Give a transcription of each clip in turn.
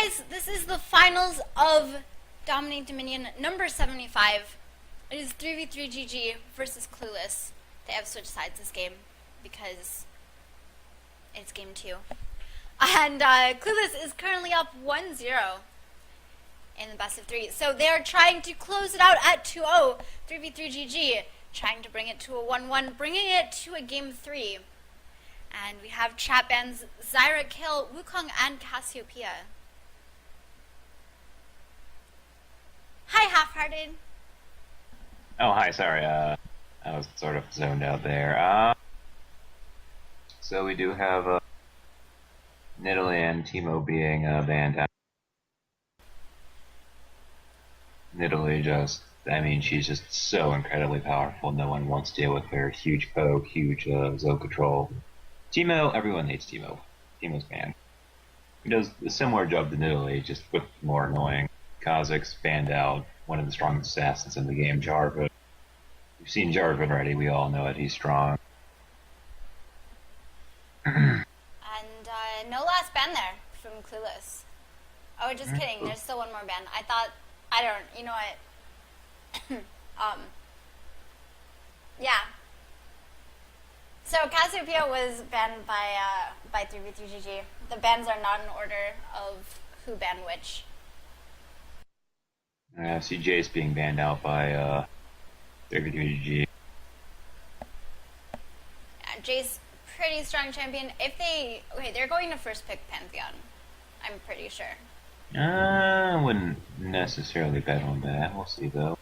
guys, this is the finals of Dominate Dominion number 75. It is 3v3 GG versus Clueless. They have switched sides this game because it's game 2. And Clueless is currently up 1-0 in the best of 3. So they are trying to close it out at 2-0, 3v3 GG, trying to bring it to a 1-1, bringing it to a game 3. And we have chat bans Zyra, Kayle, Wukong, and Cassiopeia. Hi, HaIfhearted. Oh, hi, sorry, I was sort of zoned out there. So we do have Nidalee and Teemo being banned out. Nidalee just, I mean, she's just so incredibly powerful, no one wants to deal with her. Huge poke, huge zone control. Teemo, everyone hates Teemo. Teemo's banned. He does a similar job to Nidalee, just with more annoying. Kha'Zix banned out, one of the strongest assassins in the game, Jarvan. We've seen Jarvan already, we all know it, he's strong. And no last ban there from Clueless. Oh, just kidding, there's still one more ban. You know what? Yeah. So Cassiopeia was banned by 3v3GG. The bans are not in order of who banned which. I see Jayce being banned out by 3v3GG. Yeah, Jayce, pretty strong champion. They're going to first pick Pantheon, I'm pretty sure. I wouldn't necessarily bet on that. We'll see though.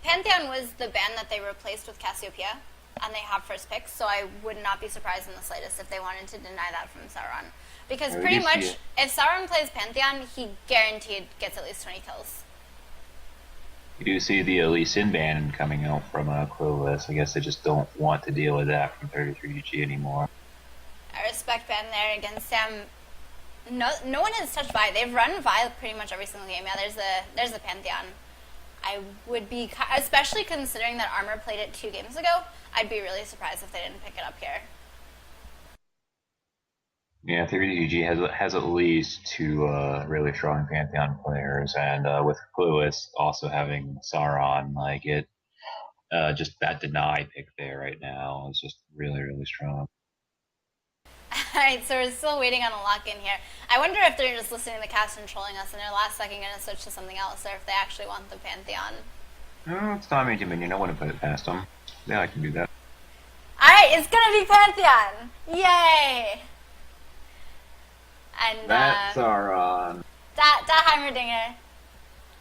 Pantheon was the ban that they replaced with Cassiopeia, and they have first pick, so I would not be surprised in the slightest if they wanted to deny that from Sauron. Because pretty much, if Sauron plays Pantheon, he guaranteed gets at least 20 kills. You do see the Elise ban coming out from Clueless. I guess they just don't want to deal with that from 33GG anymore. I respect ban there against Sam. No one has touched Vi. They've run Vi pretty much every single game. Yeah, there's the Pantheon. I would be, especially considering that Armor played it 2 games ago, I'd be really surprised if they didn't pick it up here. Yeah, 3DG has at least 2 really strong Pantheon players, and with Clueless also having Sauron, like just that deny pick there right now is just really, really strong. Alright, so we're still waiting on a lock-in here. I wonder if they're just listening to the cast and trolling us and they're last second going to switch to something else, or if they actually want the Pantheon. No, it's DominateDominion. I wouldn't put it past them. Yeah, I can do that. Alright, it's going to be Pantheon! Yay! And that's Sauron. That Heimerdinger.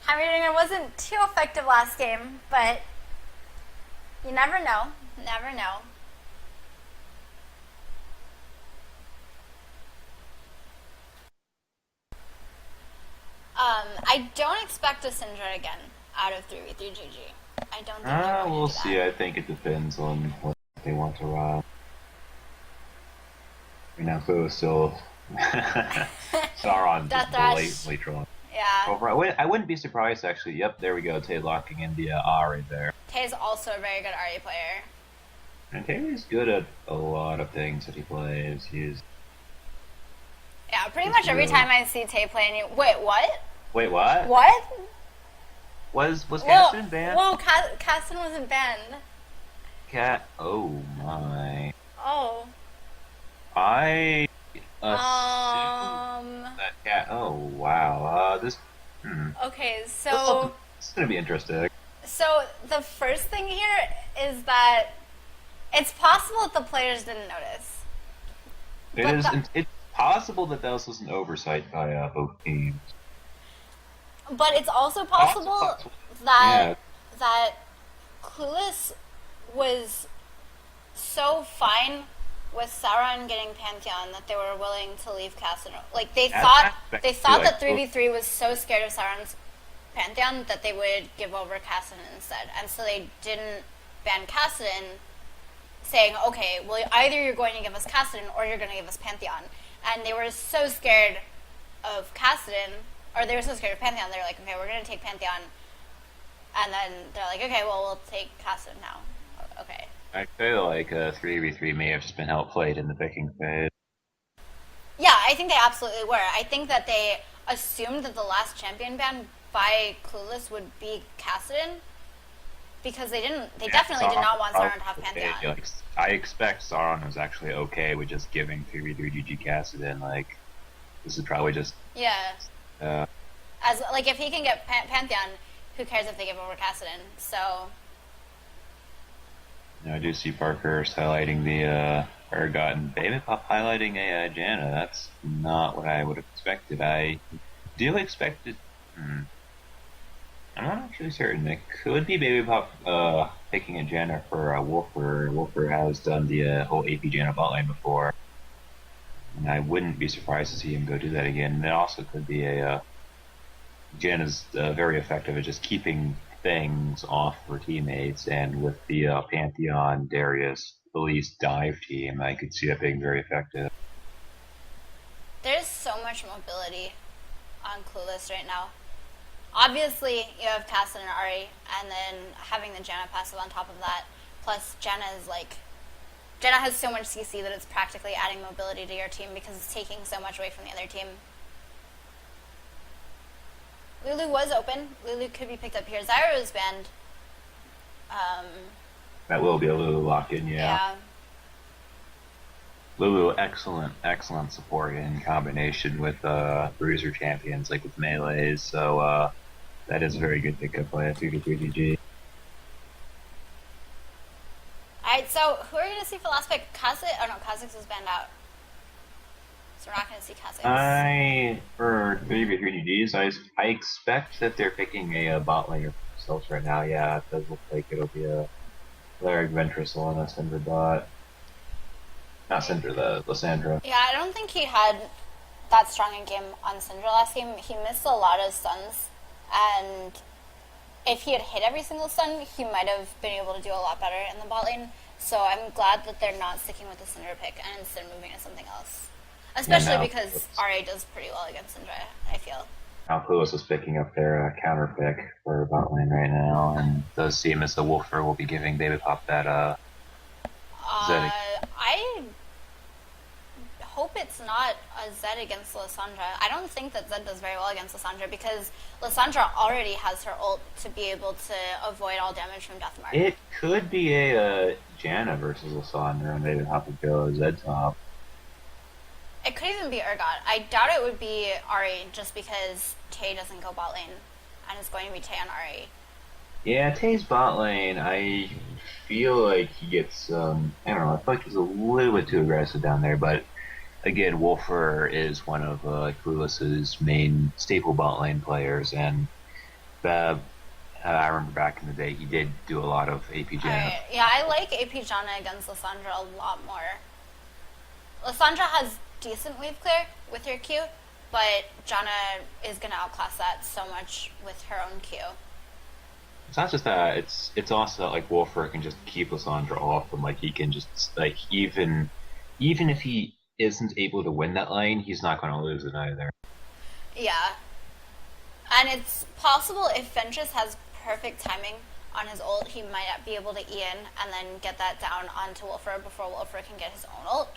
Heimerdinger wasn't too effective last game, but you never know. Never know. I don't expect Lissandra again out of 3v3GG. I don't think we'll see. I think it depends on what they want to run. You know, so still Sauron just blatantly trolling. Yeah. I wouldn't be surprised actually. Yep, there we go. Tay locking in the Ahri there. Tay's also a very good Ahri player. And Tay is good at a lot of things that he plays. Yeah, pretty much every time I see Tay playing. Wait, what? Wait, what? What? Was Kassadin banned? Whoa, Kassadin wasn't banned. Oh my. Oh. I assume that cat. Oh wow. Okay, so this is gonna be interesting. So the first thing here is that it's possible that the players didn't notice. It's possible that this was an oversight by both teams. But it's also possible that Clueless was so fine with Sauron getting Pantheon that they were willing to leave Kassadin. Like they thought that 3v3 was so scared of Sauron's Pantheon that they would give over Kassadin instead, and so they didn't ban Kassadin, saying, okay, well either you're going to give us Kassadin or you're going to give us Pantheon. And they were so scared of Kassadin, or they were so scared of Pantheon, they were like, okay, we're going to take Pantheon. And then they're like, okay, well, we'll take Kassadin now. Okay. I feel like 3v3 may have just been outplayed in the picking phase. Yeah, I think they absolutely were. I think that they assumed that the last champion ban by Clueless would be Kassadin because they didn't. They definitely did not want Zyra to have Pantheon. Like, I expect Sauron was actually okay with just giving 3v3 GG Kassadin. Like, this is probably just Yeah. uh, As like if he can get Pantheon, who cares if they give over Kassadin? So. I do see Parker's highlighting the Urgot and Baby Pop highlighting a Janna. That's not what I would have expected. I do expect it. I'm not actually certain. It could be Baby Pop picking a Janna for Wolfer. Wolfer has done the whole AP Janna bot lane before. And I wouldn't be surprised to see him go do that again. And it also could be a Janna's very effective at just keeping things off for teammates, and with the Pantheon, Darius, Elise dive team, I could see that being very effective. There's so much mobility on Clueless right now. Obviously, you have Kassadin+Ahri, and then having the Janna passive on top of that. Plus, Janna has so much CC that it's practically adding mobility to your team because it's taking so much away from the other team. Lulu was open. Lulu could be picked up here. Zyra was banned. That will be a Lulu lock-in, Yeah. Lulu, excellent support in combination with bruiser champions, like with melees, so that is a very good pickup by a 3v3 GG. Alright, so who are you going to see for last pick? Kha'Zix was banned out. So we're not going to see Kha'Zix. For 3v3 GGs, I expect that they're picking a bot laner for themselves right now. Yeah, it does look like it'll be a Larry Ventress on a Syndra bot. Not Syndra, the Lissandra. Yeah, I don't think he had that strong a game on Syndra last game. He missed a lot of stuns, and if he had hit every single stun, he might have been able to do a lot better in the bot lane. So I'm glad that they're not sticking with the Syndra pick and instead moving to something else. Especially because RA does pretty well against Syndra, I feel. Now Clueless is picking up their counter pick for bot lane right now, and it does seem as the Wolfer will be giving Baby Pop that Zed. I hope it's not a Zed against Lissandra. I don't think that Zed does very well against Lissandra because Lissandra already has her ult to be able to avoid all damage from Deathmark. It could be a Janna versus Lissandra, and Baby Pop would go Zed top. It could even be Urgot. I doubt it would be Ahri just because Tay doesn't go bot lane and it's going to be Tay on Ahri. Yeah, Tay's bot lane, I feel like he gets, I don't know, I feel like he's a little bit too aggressive down there, but again, Wolfer is one of Clueless's main staple bot lane players, and I remember back in the day he did do a lot of AP Janna. Yeah, I like AP Janna against Lissandra a lot more. Lissandra has decent wave clear with her Q, but Janna is going to outclass that so much with her own Q. It's not just that, it's also that, like, Wolfer can just keep Lissandra off, and, like, he can just, like, even if he isn't able to win that lane, he's not going to lose it either. Yeah. And it's possible if Ventress has perfect timing on his ult, he might be able to E in and then get that down onto Wolfer before Wolfer can get his own ult.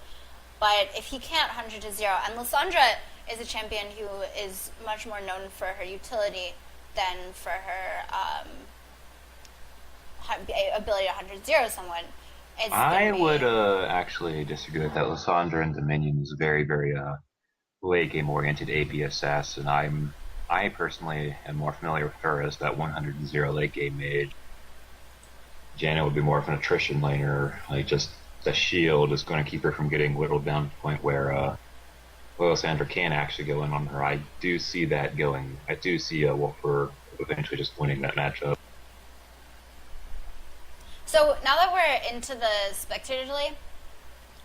But if he can't 100 to 0, and Lissandra is a champion who is much more known for her utility than for her ability to 100-0 someone. I would actually disagree with that. Lissandra in Dominion is a very, very late game oriented AP assassin. I personally am more familiar with her as that 100-0 late game mage. Janna would be more of an attrition laner, like just the shield is going to keep her from getting whittled down to the point where Lissandra can actually go in on her. I do see that going. I do see Wolfer eventually just winning that matchup. So now that we're into the spectator delay,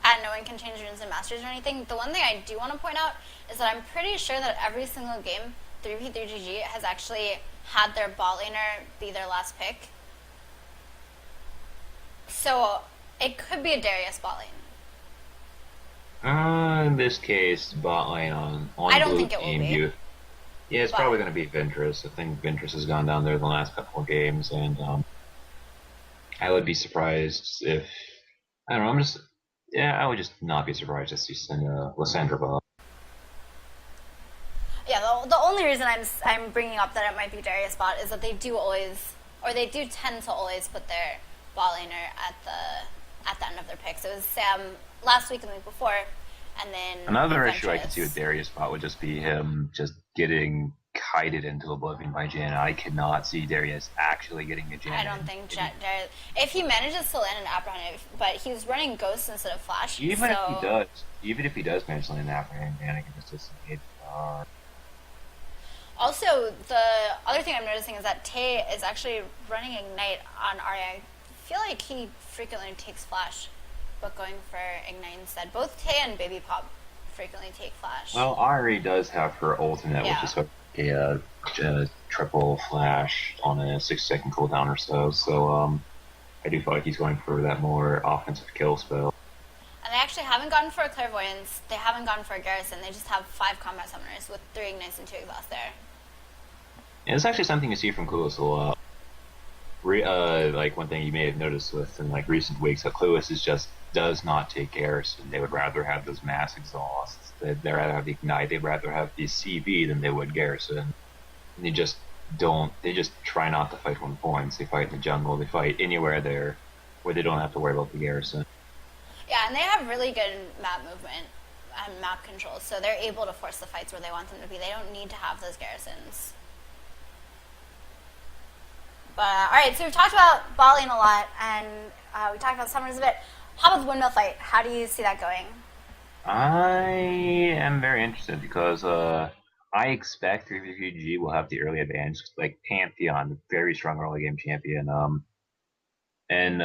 and no one can change runes and masters or anything, the one thing I do want to point out is that I'm pretty sure that every single game 3v3GG has actually had their bot laner be their last pick. So it could be a Darius bot lane. In this case, bot lane on I don't blue think it will team, be. Yeah, it's probably going to be Ventress. I think Ventress has gone down there the last couple of games, and I would be surprised if I don't know. I would just not be surprised to see Lissandra+. Yeah, the only reason I'm bringing up that it might be Darius bot is that they do tend to always put their bot laner at the end of their picks. It was Sam last week and the week before, and then Another issue I could see with Darius bot would just be him just getting kited into oblivion by Janna. I cannot see Darius actually getting a Janna. I don't think Darius. If he manages to land an apprehend, but he's running Ghost instead of Flash. Even if he does manage to land an apprehend, Janna can just disengage. Also, the other thing I'm noticing is that Tay is actually running Ignite on Ahri. I feel like he frequently takes Flash, but going for Ignite instead. Both Tay and Baby Pop frequently take Flash. Well, Ahri does have her ultimate, which is a triple Flash on a 6-second cooldown or so. So I do feel like he's going for that more offensive kill spell. And they actually haven't gone for a Clairvoyance. They haven't gone for a Garrison. They just have 5 Combat Summoners with 3 Ignites and 2 Exhaust there. And it's actually something you see from Clueless a lot. Like one thing you may have noticed in like recent weeks, that Clueless does not take Garrison. They would rather have those mass exhausts. They'd rather have the Ignite. They'd rather have the CV than they would Garrison. And they just try not to fight 1 points. They fight in the jungle. They fight anywhere there where they don't have to worry about the Garrison. Yeah, and they have really good map movement and map control, so they're able to force the fights where they want them to be. They don't need to have those Garrisons. But, alright, so we've talked about bot lane a lot, and we talked about summoners a bit. How about the windmill fight? How do you see that going? I am very interested because I expect 3v3G will have the early advantage, like Pantheon, very strong early game champion, and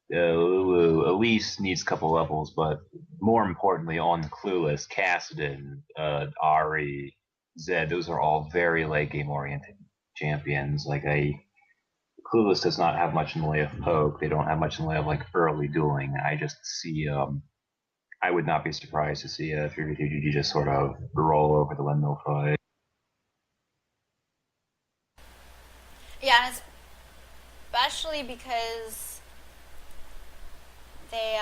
Lulu, Elise needs a couple levels, but more importantly, on Clueless, Kassadin+Ahri, Zed, those are all very late game oriented champions. Clueless does not have much in the way of poke. They don't have much in the way of like early dueling. I just see. I would not be surprised to see a 3v3GG just sort of roll over the windmill fight. Yeah, and especially because they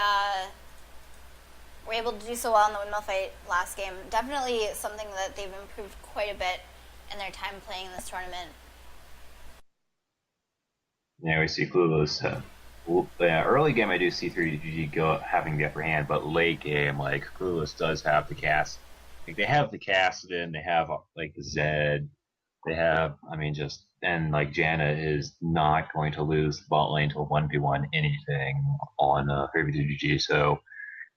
were able to do so well in the windmill fight last game. Definitely something that they've improved quite a bit in their time playing in this tournament. Yeah, we see Clueless. Early game, I do see 3GG having the upper hand, but late game, like Clueless does have the cast. Like they have the Kassadin, they have like Zed, they have. And like Janna is not going to lose the bot lane to a 1v1 anything on 3v2GG. So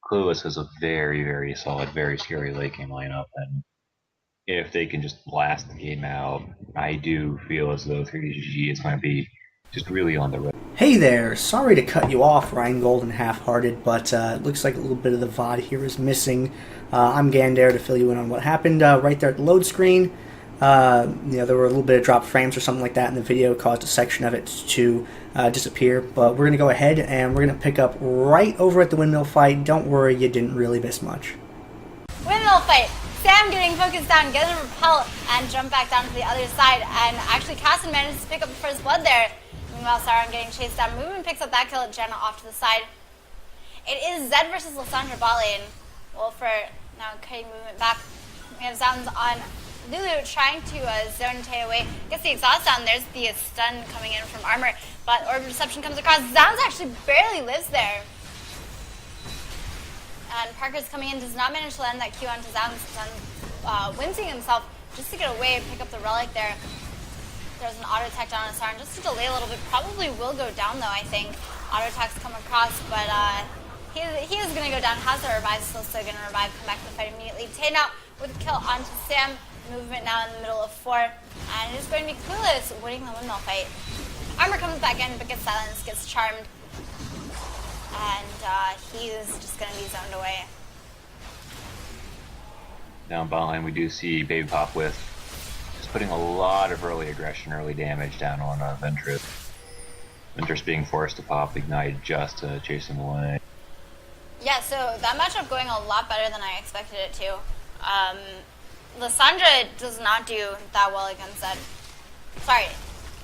Clueless has a very, very solid, very scary late game lineup, and if they can just blast the game out, I do feel as though 3v2GG is going to be just really on the road. Hey there, sorry to cut you off, Rheingold and HaIfhearted, but it looks like a little bit of the VOD here is missing. I'm Gandare to fill you in on what happened right there at the load screen. There were a little bit of dropped frames or something like that in the video, caused a section of it to disappear, but we're going to go ahead and we're going to pick up right over at the windmill fight. Don't worry, you didn't really miss much. Windmill fight! Sam getting focused down, getting a repel, and jump back down to the other side, and actually Kassadin manages to pick up the first blood there. Meanwhile, Zyra getting chased down. Movement picks up that kill at Janna off to the side. It is Zed versus Lissandra bot lane. Wolfer now cutting movement back. We have Zounds on Lulu trying to zone Tay away. Gets the exhaust down. There's the stun coming in from armor. But Orb of Deception comes across. Zounds actually barely lives there. And Parker's coming in. Does not manage to land that Q onto Zounds. Zounds wincing himself just to get away and pick up the relic there. There's an auto attack down on Saran just to delay a little bit. Probably will go down though, I think. Auto attacks come across, but he is going to go down. Has the revive, still going to revive. Come back to the fight immediately. Tay now with a kill onto Sam. Movement now in the middle of 4. And it is going to be Clueless winning the windmill fight. Armor comes back in, but gets silenced, gets charmed. And he is just going to be zoned away. Down bot lane, we do see Baby Pop with putting a lot of early aggression, early damage down on Ventress. Ventress being forced to pop Ignite just to chase him away. Yeah, so that matchup going a lot better than I expected it to. Lissandra does not do that well against Zed. Sorry,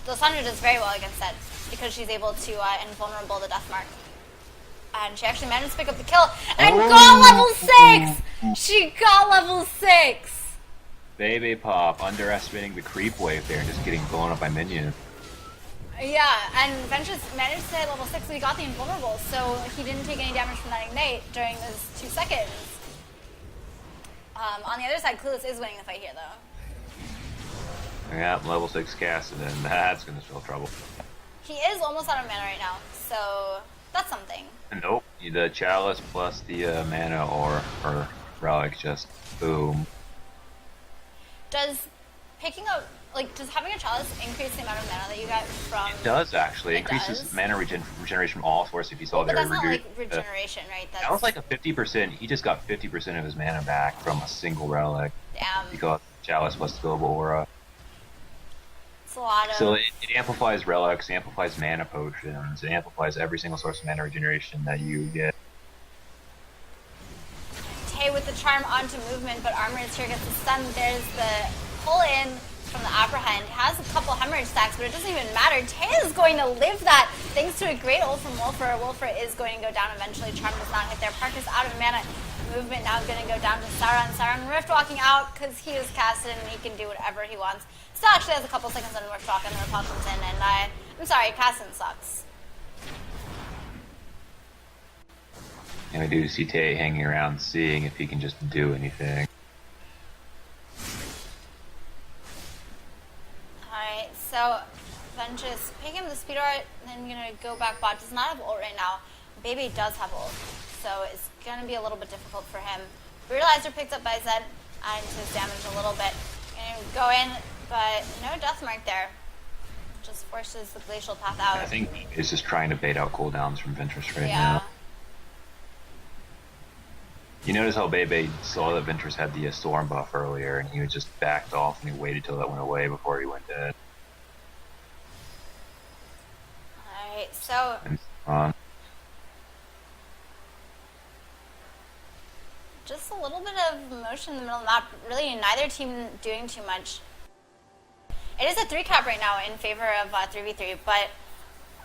Lissandra does very well against Zed. because she's able to invulnerable the death mark. And she actually managed to pick up the kill and got level 6! She got level 6! Baby Pop underestimating the creep wave there and just getting blown up by minions. Yeah, and Ventress managed to hit level 6, so he got the invulnerable, so he didn't take any damage from that ignite during those 2 seconds. On the other side, Clueless is winning the fight here, though. Yeah, level 6 Kassadin, that's gonna spell trouble. He is almost out of mana right now, so that's something. Nope, the Chalice plus the mana or relic just boom. Does picking up, like, does having a Chalice increase the amount of mana that you get from... It does, actually. It increases does? mana regeneration from all sources, if you saw But there. that's not, like, regeneration, right? That was like a 50%. He just got 50% of his mana back from a single relic. Damn. Because Chalice plus Skillable Aura. It's a lot of... So it amplifies relics, it amplifies mana potions, it amplifies every single source of mana regeneration that you get. Tay with the charm onto movement, but Armor is here, gets the stun. There's the pull-in from the Apprehend. Has a couple hemorrhage stacks, but it doesn't even matter. Tay is going to live that thanks to a great ult from Wolfer. Wolfer is going to go down eventually. Charm does not hit there. Parker's out of mana. Movement now going to go down to Zyra. And Zyra Rift walking out because he is casted and he can do whatever he wants. Still actually has a couple seconds on Rift Walk and the Repel comes in. And I'm sorry, Kassadin sucks. And we do see Tay hanging around seeing if he can just do anything. Alright, so Ventress picking the speed art, then gonna go back bot. Does not have ult right now. Baby does have ult, so it's gonna be a little bit difficult for him. Brutalizer picked up by Zed, adding to his damage a little bit. Gonna go in, but no death mark there. Just forces the glacial path out. I think he's just trying to bait out cooldowns from Ventress right Yeah. now. You notice how Bebe saw that Ventress had the storm buff earlier, and he was just backed off and he waited till that went away before he went in. Alright, so And, just a little bit of motion in the middle of the map. Really, neither team doing too much. It is a 3-cap right now in favor of 3v3, but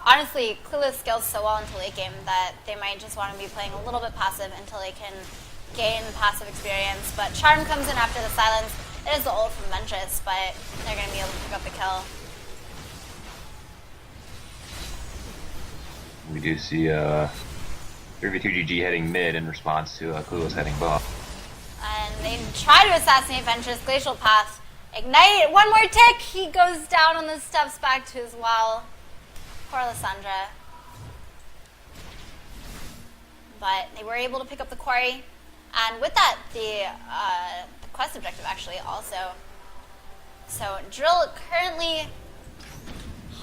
honestly, Clueless scales so well into late game that they might just want to be playing a little bit passive until they can gain passive experience. But Charm comes in after the silence. It is the ult from Ventress, but they're going to be able to pick up the kill. we do see 3v2 GG heading mid in response to Clueless heading bot. And they try to assassinate Ventress. Glacial Path. Ignite! One more tick! He goes down on the steps back to his well. Poor Lissandra. But they were able to pick up the quarry. And with that, the quest objective actually also. So Drill currently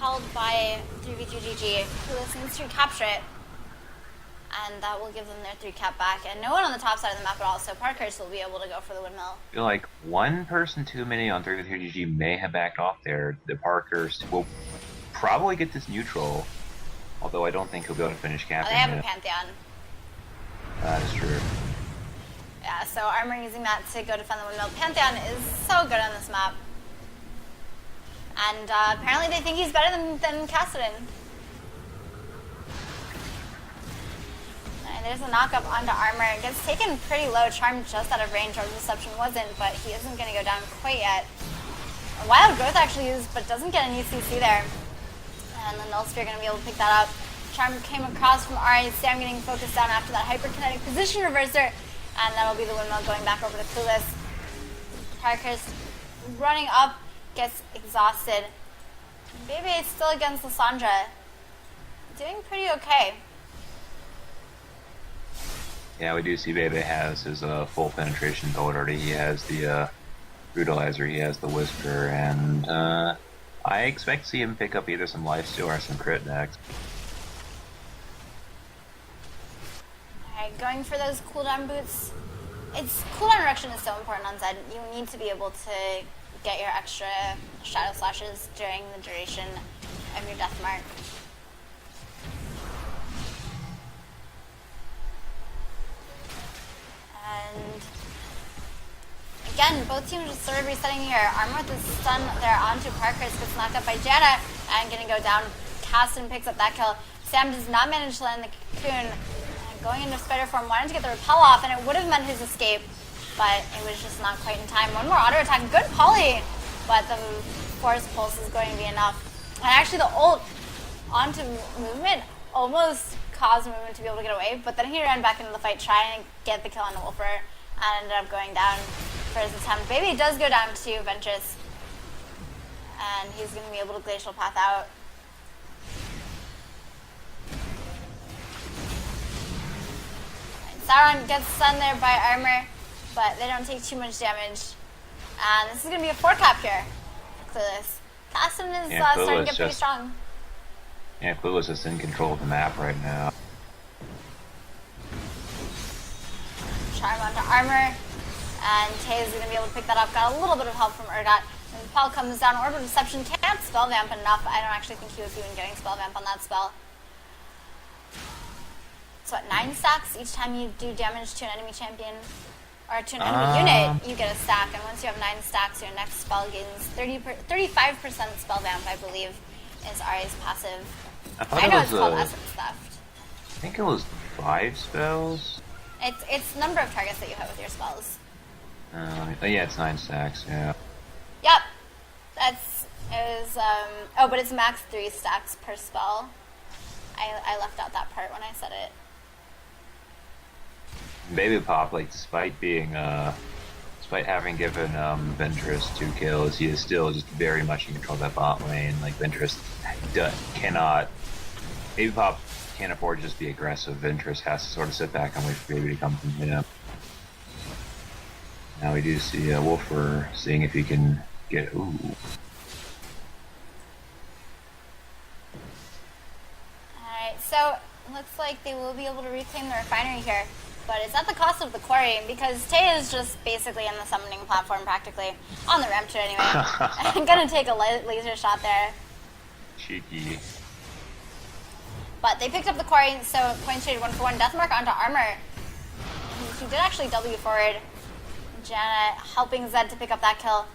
held by 3v2GG. Clueless needs to capture it. And that will give them their 3-cap back. And no one on the top side of the map at all, so Parkhurst will be able to go for the windmill. I feel like one person too many on 3v3 GG may have backed off there. The Parkhurst will probably get this neutral, although I don't think he'll be able to finish Oh, capping they have it. a Pantheon. That is true. Yeah, so Armor using that to go defend the windmill. Pantheon is so good on this map. And apparently they think he's better than Kassadin. And there's a knock-up onto Armor. It gets taken pretty low. Charm just out of range. Or Deception wasn't, but he isn't going to go down quite yet. A Wild Growth actually used, but doesn't get an ECC there. And the Null Sphere going to be able to pick that up. Charm came across from Ahri. Sam getting focused down after that hyperkinetic position reverser. And that'll be the windmill going back over to Clueless. Parkhurst running up, gets exhausted. Baby is still against Lissandra. Doing pretty okay. Yeah, we do see Bebe has his full penetration build already. He has the Brutalizer, he has the Whisper, and I expect to see him pick up either some lifesteal or some crit next. Alright, going for those cooldown boots. Cooldown reduction is so important on Zed. You need to be able to get your extra Shadow Slashes during the duration of your death mark. And again, both teams just sort of resetting here. Armor with the stun there onto Parkhurst gets knocked up by Janna and gonna go down. Kassadin picks up that kill. Sam does not manage to land the cocoon. Going into spider form, wanted to get the repel off, and it would have meant his escape, but it was just not quite in time. One more auto attack, good poly, but the force pulse is going to be enough. And actually the ult onto movement almost caused movement to be able to get away, but then he ran back into the fight trying to get the kill on the Wolfer, and ended up going down for his attempt. Baby does go down to Ventress, and he's going to be able to glacial path out. Sauron gets stunned there by armor, but they don't take too much damage. And this is going to be a 4-cap here for Clueless. Kassadin is starting to get pretty strong. Yeah, Clueless is in control of the map right now. Charm onto armor, and Tay is going to be able to pick that up. Got a little bit of help from Urgot. And the Pal comes down. Orb of Deception can't spell vamp enough. I don't actually think he was even getting spell vamp on that spell. So at 9 stacks each time you do damage to an enemy champion or to an enemy unit, you get a stack. And once you have 9 stacks, your next spell gains 35% spell vamp, I believe, is Ahri's passive. I know it's called Essence Theft. I think it was 5 spells. It's number of targets that you have with your spells. Yeah, it's 9 stacks. Yeah. Yep, but it's max 3 stacks per spell. I left out that part when I said it. Baby Pop, like, despite having given Ventress 2 kills, he is still just very much in control of that bot lane. Like, Ventress cannot... Baby Pop can't afford to just be aggressive. Ventress has to sort of sit back and wait for Baby to come from him. Now we do see Wolfer seeing if he can get... Ooh. Alright, so looks like they will be able to reclaim the refinery here. But it's at the cost of the quarry, because Tay is just basically in the summoning platform practically. On the ramp to anyway. I'm gonna take a laser shot there. Cheeky. But they picked up the quarry, so points traded 1-for-1. Deathmark onto armor. He did actually W forward. Janna helping Zed to pick up that kill.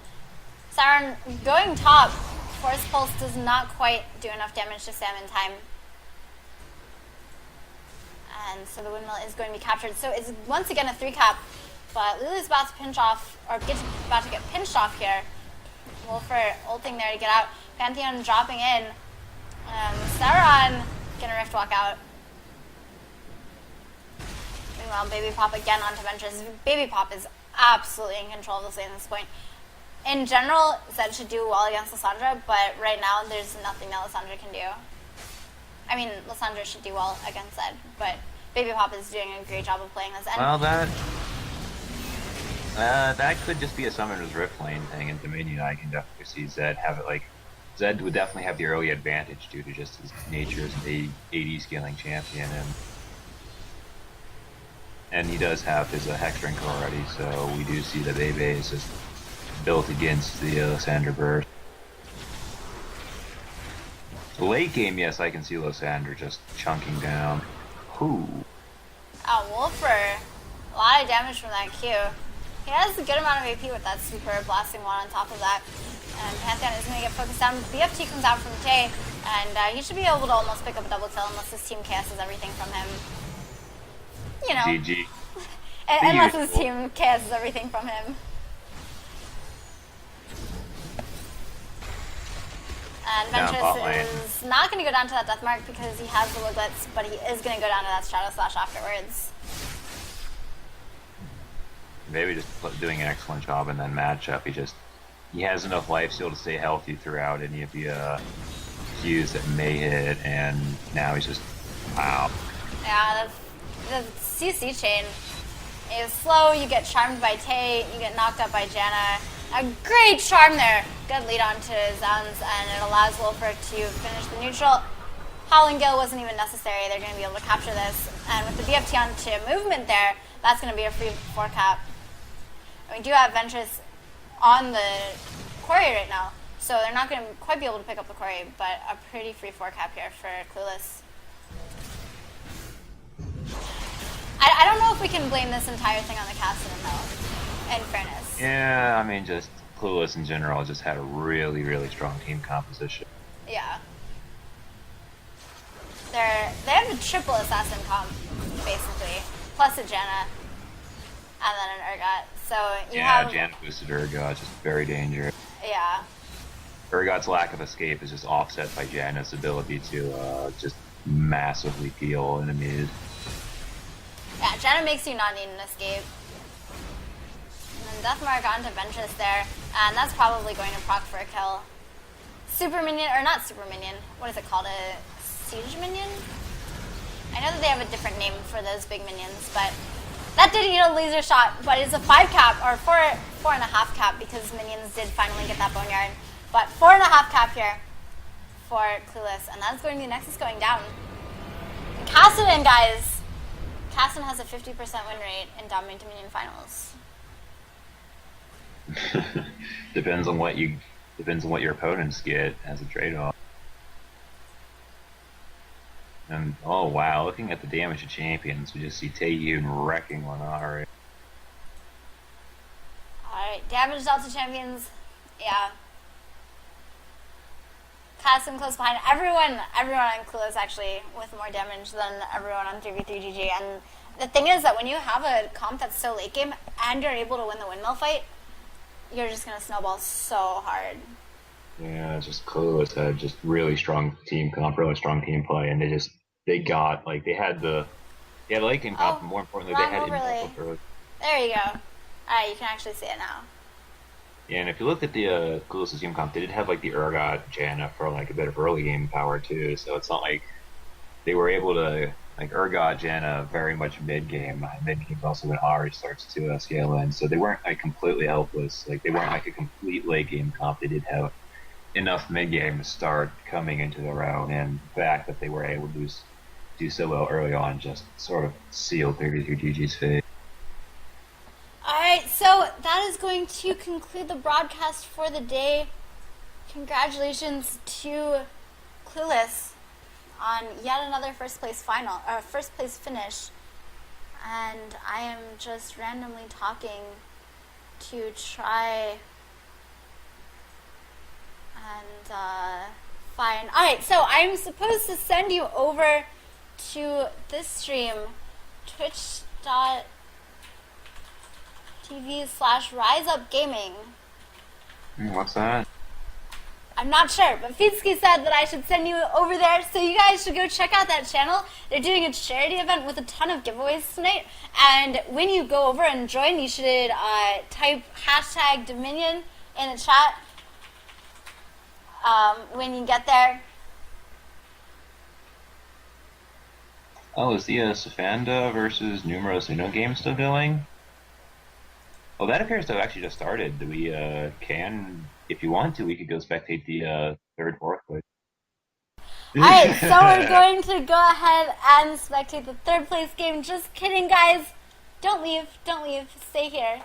Sauron going top. Force Pulse does not quite do enough damage to Sam in time. And so the windmill is going to be captured. So it's once again a 3-cap, but Lulu's about to pinch off, or about to get pinched off here. Wolfer ulting there to get out. Pantheon dropping in. Sauron gonna Rift Walk out. Meanwhile, Baby Pop again onto Ventress. Baby Pop is absolutely in control of this lane at this point. In general, Zed should do well against Lissandra, but right now there's nothing that Lissandra can do. I mean, Lissandra should do well against Zed, but Baby Pop is doing a great job of playing this. Well, that could just be a Summoner's Rift lane thing in Dominion. I can definitely see Zed have it. Like, Zed would definitely have the early advantage due to just his nature as an AD scaling champion, and he does have his Hex Drink already, so we do see that Baby is just built against the Lissandra burst. Late game, yes, I can see Lissandra just chunking down. Ooh. Oh, Wolfer. A lot of damage from that Q. He has a good amount of AP with that super blasting one on top of that. And Pantheon is going to get focused down. BFT comes out from Tay, and he should be able to almost pick up a double kill unless his team KSs everything from him. You know. GG. Unless his team KSs everything from him. And Ventress is not going to go down to that death mark because he has the Wiglets, but he is going to go down to that Shadow Slash afterwards. Maybe just doing an excellent job in that matchup. He has enough life steal to stay healthy throughout any of the Qs that may hit, and now he's just wow. Yeah, the CC chain is slow. You get charmed by Tay, you get knocked up by Janna. A great charm there. Good lead on to Zounds, and it allows Wolfer to finish the neutral. Howling Gale wasn't even necessary. They're going to be able to capture this. And with the BFT onto movement there, that's going to be a free 4-cap. And we do have Ventress on the quarry right now, so they're not going to quite be able to pick up the quarry, but a pretty free 4-cap here for Clueless. I don't know if we can blame this entire thing on the Kassadin though, in fairness. Yeah, I mean, just Clueless in general just had a really, really strong team composition. Yeah. They have a triple assassin comp, basically, plus a Janna, and then an Urgot. So you have Janna boosted Urgot, just very dangerous. yeah. Urgot's lack of escape is just offset by Janna's ability to just massively peel enemies. Yeah, Janna makes you not need an escape. And then Deathmark onto Ventress there, and that's probably going to proc for a kill. Super minion, or not super minion, what is it called? A siege minion? I know that they have a different name for those big minions, but that did eat a laser shot, but it's a 5 cap, or 4.5 cap, because minions did finally get that boneyard. But 4.5 cap here for Clueless, and that's going to be Nexus going down. And Kassadin, guys! Kassadin has a 50% win rate in DominateDominion finals. Depends on what your opponents get as a trade-off. And oh wow, looking at the damage of champions, we just see Teemo wrecking on Alright, damage dealt to champions. Yeah. Kassadin close behind. Everyone on Clueless actually with more damage than everyone on 3v3GG. And the thing is that when you have a comp that's so late game and you're able to win the windmill fight, you're just gonna snowball so hard. Yeah, it's just Clueless had just really strong team comp, really strong team play, and they had the late game comp, and more importantly, they had overlay. There you go. Alright, you can actually see it now. Yeah, and if you look at the Clueless team comp, they did have like the Urgot Janna for like a bit of early game power too, so it's not like they were able to like Urgot Janna very much mid game. Mid game also when Ahri starts to scale in, so they weren't like completely helpless. Like they weren't like a complete late game comp. They did have enough mid game to start coming into their own, and the fact that they were able to do so well early on just sort of sealed 33GG's fate. Alright, so that is going to conclude the broadcast for the day. Congratulations to Clueless on yet another first place finish. And I am just randomly talking to try and find. Alright, so I'm supposed to send you over to this stream, twitch.tv/riseupgaming. What's that? I'm not sure, but Feedsky said that I should send you over there, so you guys should go check out that channel. They're doing a charity event with a ton of giveaways tonight, and when you go over and join, you should type #Dominion in the chat when you get there. Oh, is the Safanda versus Numeros Uno game still going? Oh, that appears to have actually just started. We can, if you want to, we could go spectate the third, fourth place. Alright, so we're going to go ahead and spectate the third place game. Just kidding, guys. Don't leave. Stay here.